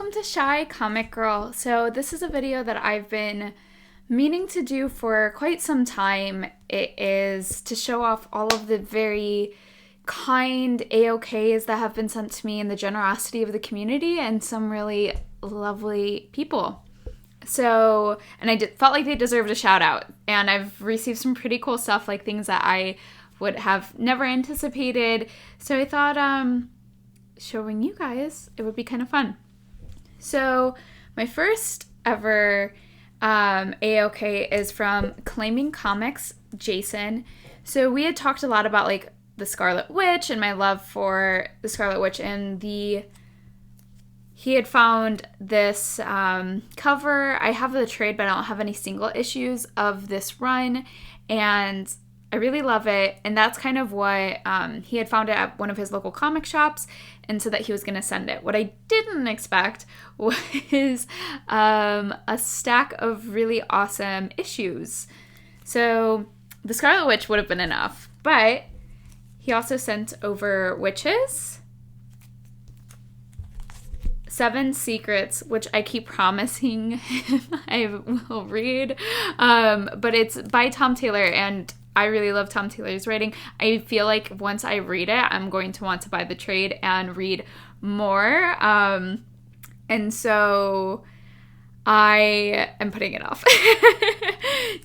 Welcome to Shy Comic Girl. So this is a video that I've been meaning to do for quite some time. It is to show off all of the very kind AOKs that have been sent to me and the generosity of the community and some really lovely people. So, and I felt like they deserved a shout out, and I've received some pretty cool stuff, like things that I would have never anticipated. So I thought showing you guys, it would be kind of fun. So my first ever AOK is from Claiming Comics, Jason. So we had talked a lot about like the Scarlet Witch and my love for the Scarlet Witch, and he had found this cover. I have the trade, but I don't have any single issues of this run, and I really love it. And that's kind of what he had found it at one of his local comic shops, and so that he was going to send it. What I didn't expect was a stack of really awesome issues. So the Scarlet Witch would have been enough, but he also sent over Witches, 7 Secrets, which I keep promising him I will read, but it's by Tom Taylor, and I really love Tom Taylor's writing. I feel like once I read it, I'm going to want to buy the trade and read more, and so I am putting it off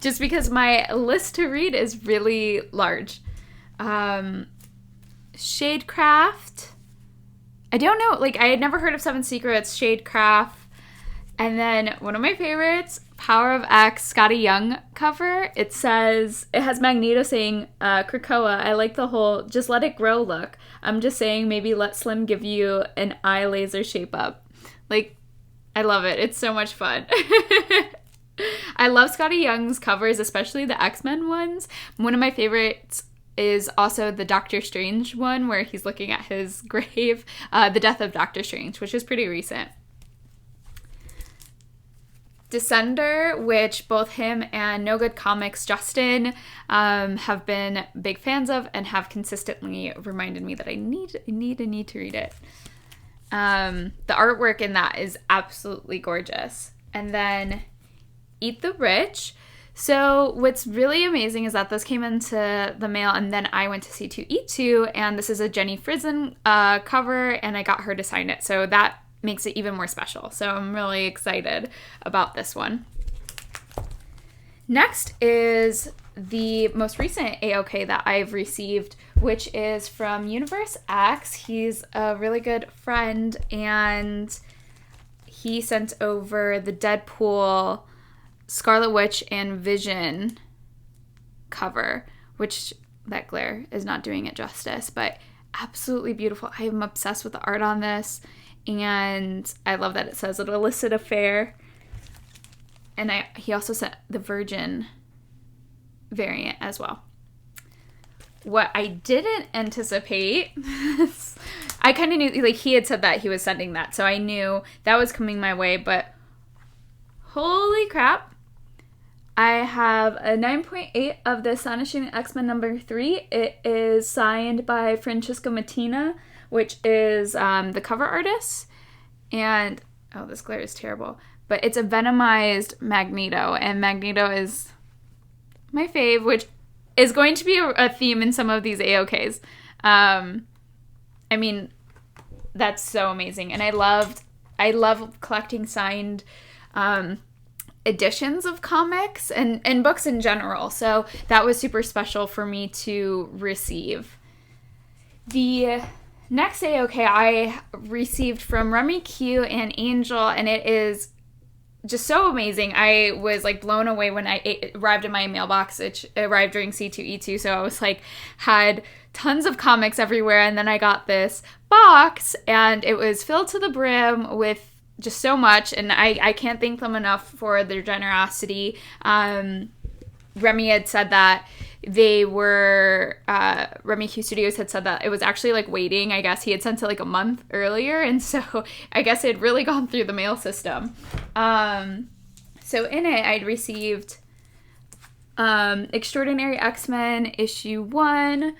just because my list to read is really large. Shadecraft. I don't know, like I had never heard of 7 Secrets, Shadecraft, and then one of my favorites, Power of X, Scotty Young cover. It has Magneto saying, Krakoa, I like the whole just let it grow look. I'm just saying maybe let Slim give you an eye laser shape up. Like, I love it. It's so much fun. I love Scotty Young's covers, especially the X-Men ones. One of my favorites is also the Doctor Strange one where he's looking at his grave, The Death of Doctor Strange, which is pretty recent. Descender, which both him and No Good Comics Justin have been big fans of and have consistently reminded me that I need to read it. The artwork in that is absolutely gorgeous. And then Eat the Rich. So what's really amazing is that this came into the mail, and then I went to C2E2, and this is a Jenny Frison cover, and I got her to sign it. So that makes it even more special. So I'm really excited about this one. Next is the most recent AOK that I've received, which is from Universe X. He's a really good friend, and he sent over the Deadpool, Scarlet Witch, and Vision cover, which that glare is not doing it justice, but absolutely beautiful. I am obsessed with the art on this, and I love that it says an illicit affair. And he also sent the Virgin variant as well. What I didn't anticipate, I kind of knew, like, he had said that he was sending that, so I knew that was coming my way, but holy crap. I have a 9.8 of the Astonishing X-Men number 3. It is signed by Francesca Mattina, which is the cover artist. And, oh, this glare is terrible. But it's a venomized Magneto, and Magneto is my fave, which is going to be a theme in some of these AOKs. I mean, that's so amazing. And I love collecting signed editions of comics and books in general. So that was super special for me to receive. The next AOK I received from Remy Q and Angel, and it is just so amazing. I was like blown away when it arrived in my mailbox. It arrived during C2E2, so I was like, had tons of comics everywhere, and then I got this box, and it was filled to the brim with just so much, and I can't thank them enough for their generosity. Remy had said that they were, Remy Q Studios had said that it was actually like waiting. I guess he had sent it like a month earlier, and so I guess it had really gone through the mail system. So in it, I'd received Extraordinary X-Men issue 1,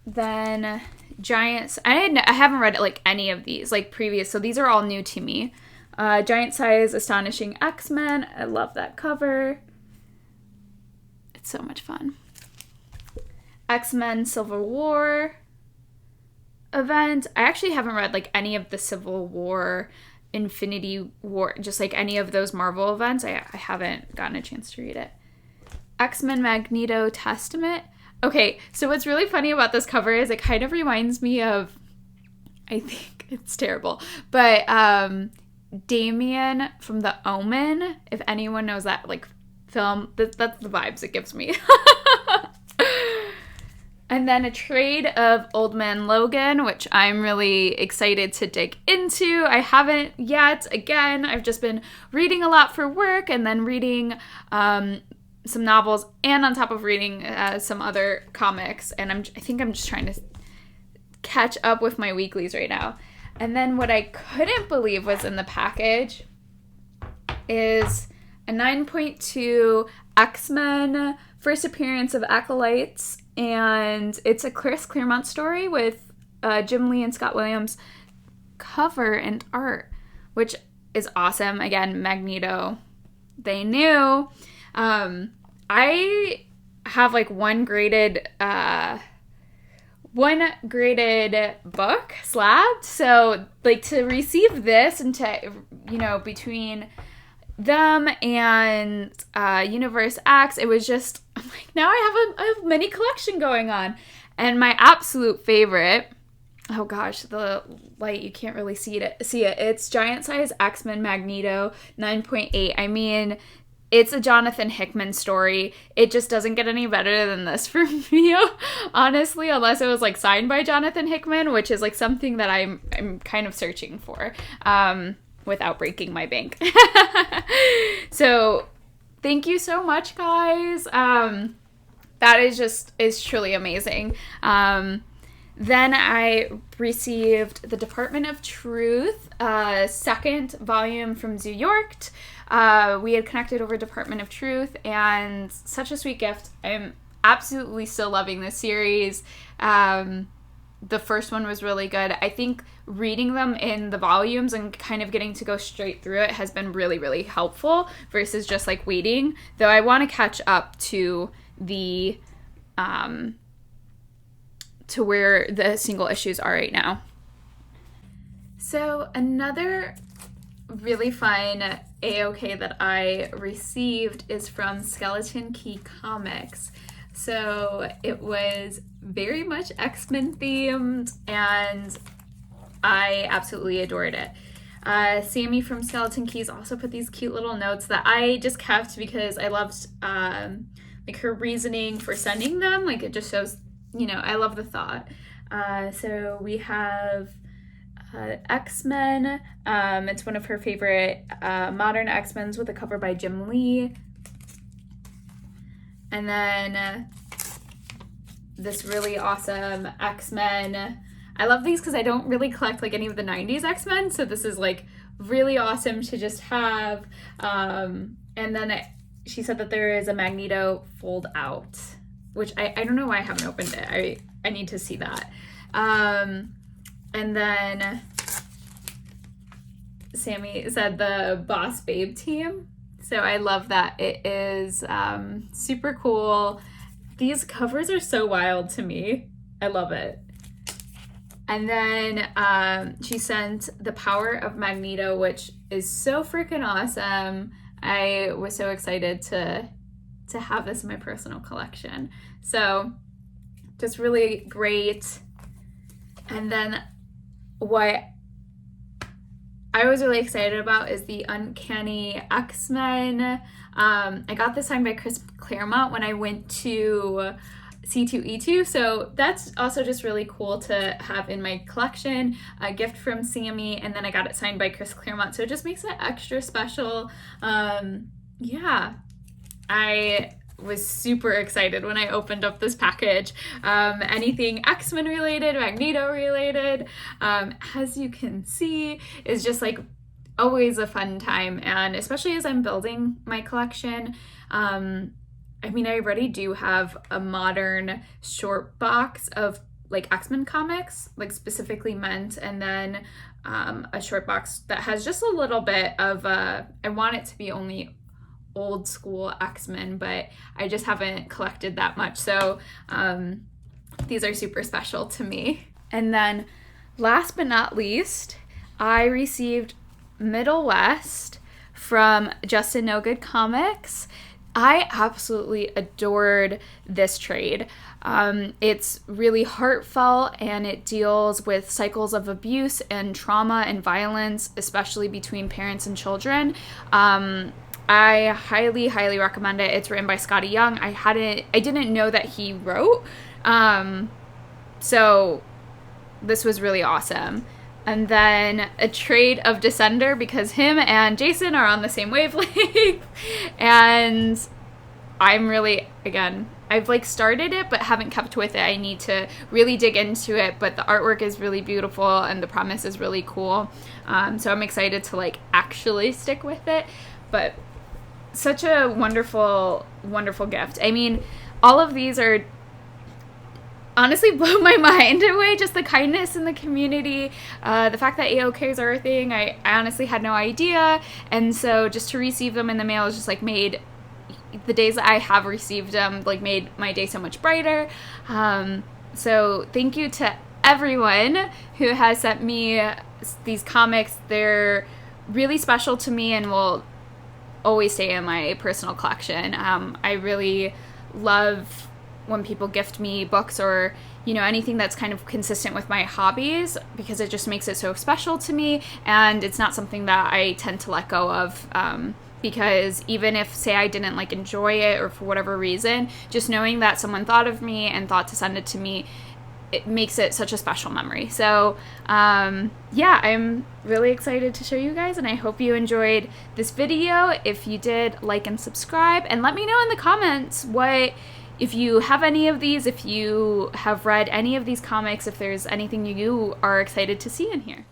then giant, I haven't read like any of these like previous, so these are all new to me. Giant size Astonishing X-Men. I love that cover. It's so much fun. X-Men Civil War event. I actually haven't read like any of the Civil War, Infinity War, just like any of those Marvel events. I haven't gotten a chance to read it. X-Men Magneto Testament. Okay, so what's really funny about this cover is it kind of reminds me of, I think it's terrible, but Damien from The Omen, if anyone knows that like film, that's the vibes it gives me. And then a trade of Old Man Logan, which I'm really excited to dig into. I haven't yet. Again, I've just been reading a lot for work and then reading some novels and on top of reading some other comics. And I think I'm just trying to catch up with my weeklies right now. And then what I couldn't believe was in the package is a 9.2 X-Men first appearance of Acolytes, and it's a Chris Claremont story with Jim Lee and Scott Williams cover and art, which is awesome. Again, Magneto, they knew. I have like one graded book slabbed, so like to receive this and to, you know, between them and Universe X, it was just, I'm like, now I have a mini collection going on. And my absolute favorite, oh gosh, the light, you can't really see it. It's Giant Size X-Men Magneto 9.8. I mean, it's a Jonathan Hickman story. It just doesn't get any better than this for me, honestly, unless it was like signed by Jonathan Hickman, which is like something that I'm kind of searching for, without breaking my bank. So thank you so much, guys. That is truly amazing. Then I received the Department of Truth, second volume from Zoo York. We had connected over Department of Truth, and such a sweet gift. I'm absolutely still loving this series. The first one was really good. I think reading them in the volumes and kind of getting to go straight through it has been really, really helpful versus just like waiting. Though I want to catch up to the to where the single issues are right now. So another really fun AOK that I received is from Skeleton Key Comics. So it was very much X-Men themed, and I absolutely adored it. Sammy from Skeleton Keys also put these cute little notes that I just kept because I loved like her reasoning for sending them. Like, it just shows, you know, I love the thought. So we have X-Men. It's one of her favorite modern X-Men's with a cover by Jim Lee. And then this really awesome X-Men. I love these because I don't really collect like any of the 90s X-Men, so this is like really awesome to just have. And then she said that there is a Magneto fold out, which I don't know why I haven't opened it. I need to see that. And then Sammy said the Boss Babe team. So I love that. It is super cool. These covers are so wild to me. I love it. And then she sent The Power of Magneto, which is so freaking awesome. I was so excited to have this in my personal collection. So just really great. And then what I was really excited about is the Uncanny X-Men. I got this signed by Chris Claremont when I went to C2E2, so that's also just really cool to have in my collection. A gift from Sammy, and then I got it signed by Chris Claremont, so it just makes it extra special. Yeah, I was super excited when I opened up this package. Anything X-Men related, Magneto related, as you can see, is just like always a fun time. And especially as I'm building my collection, I mean, I already do have a modern short box of like X-Men comics, like specifically meant, and then a short box that has just a little bit of I want it to be only old school X-Men, but I just haven't collected that much, so these are super special to me. And then last but not least, I received Middle West from Justin No Good Comics. I absolutely adored this trade. It's really heartfelt, and it deals with cycles of abuse and trauma and violence, especially between parents and children. I highly, highly recommend it. It's written by Scotty Young. I didn't know that he wrote, so this was really awesome. And then a trade of Descender, because him and Jason are on the same wavelength. And I'm really, again, I've like started it but haven't kept with it. I need to really dig into it, but the artwork is really beautiful and the premise is really cool. So I'm excited to like actually stick with it. But such a wonderful, wonderful gift. I mean, all of these are honestly blow my mind away. Just the kindness in the community, the fact that AOKs are a thing, I honestly had no idea. And so just to receive them in the mail is just like made the days that I have received them, like made my day so much brighter. So thank you to everyone who has sent me these comics. They're really special to me and will always stay in my personal collection. I really love when people gift me books or, you know, anything that's kind of consistent with my hobbies, because it just makes it so special to me, and it's not something that I tend to let go of, because even if, say, I didn't like enjoy it or for whatever reason, just knowing that someone thought of me and thought to send it to me, it makes it such a special memory. So yeah, I'm really excited to show you guys, and I hope you enjoyed this video. If you did, like and subscribe, and let me know in the comments if you have any of these, if you have read any of these comics, if there's anything you are excited to see in here.